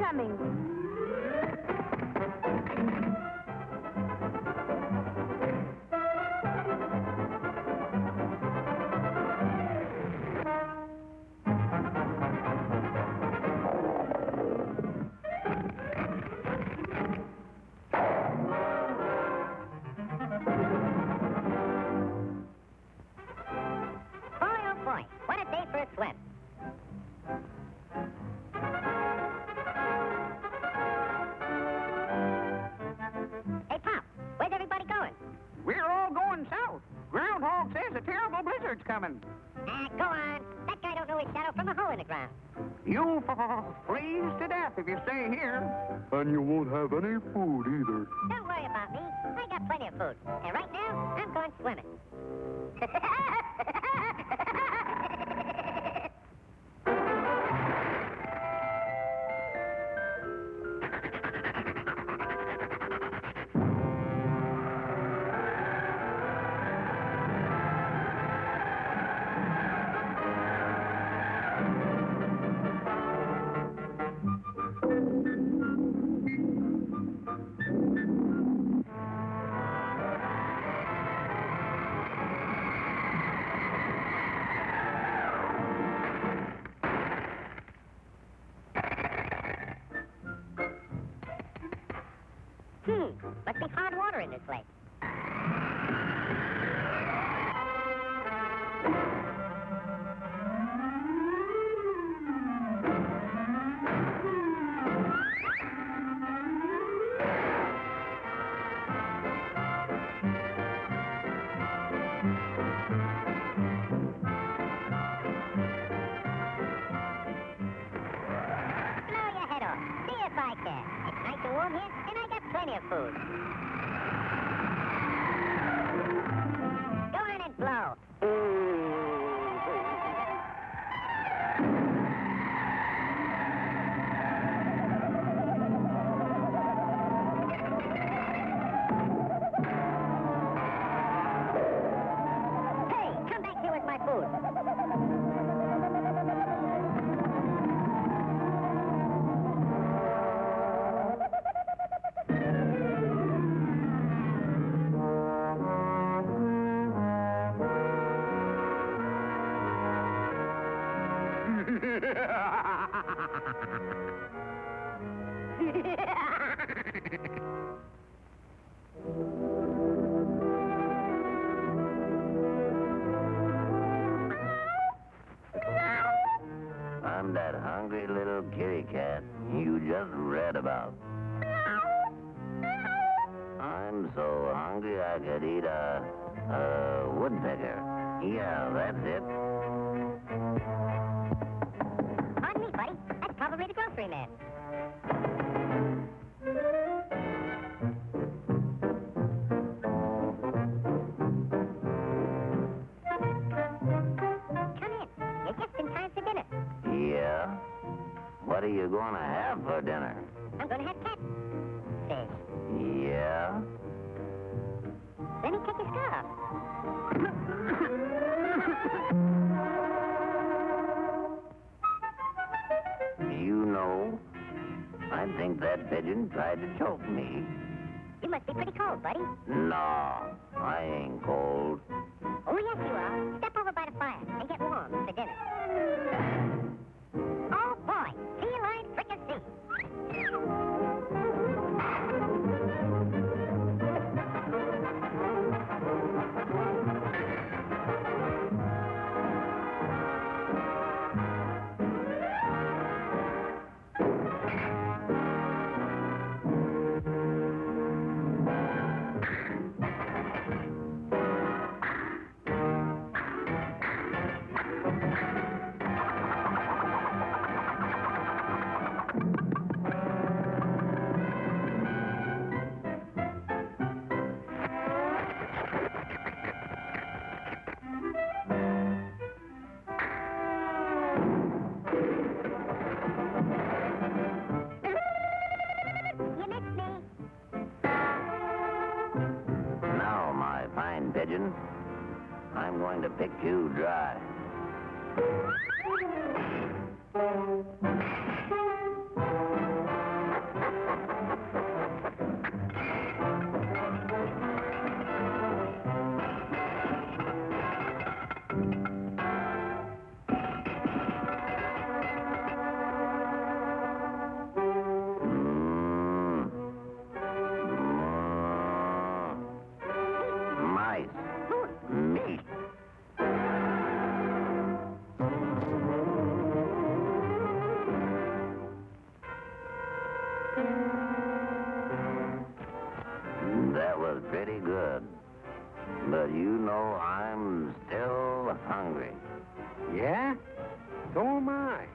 coming. Boy, what a day for a swim. Hey, Pop, where's everybody going? We're all going south. Groundhog says a terrible blizzard's coming. Go on. That guy don't know his shadow from a hole in the ground. You'll freeze to death if you stay here. And you won't have any food either. Don't worry about me. I got plenty of food. And right now, I'm going swimming. Must be hard water in this lake. Blow your head off. See if I can. It's nice and warm here, and I got plenty of food. Go on and blow. Hey, come back here with my food. I'm that hungry little kitty cat you just read about. I'm so hungry I could eat a woodpecker. Yeah, that's it. Pardon me, buddy. That's probably the grocery man. Come in. You're just in time for dinner. Yeah? What are you going to have for dinner? I'm going to have catfish. Yeah? Let me take your scarf. You know, I think that pigeon tried to choke me. You must be pretty cold, buddy. No, I ain't cold. Oh, yes, you are. Step over by the fire and get warm for dinner. Oh, boy. Feline fricassee. You missed me. Now, my fine pigeon, I'm going to pick you dry. hungry. Yeah? So am I.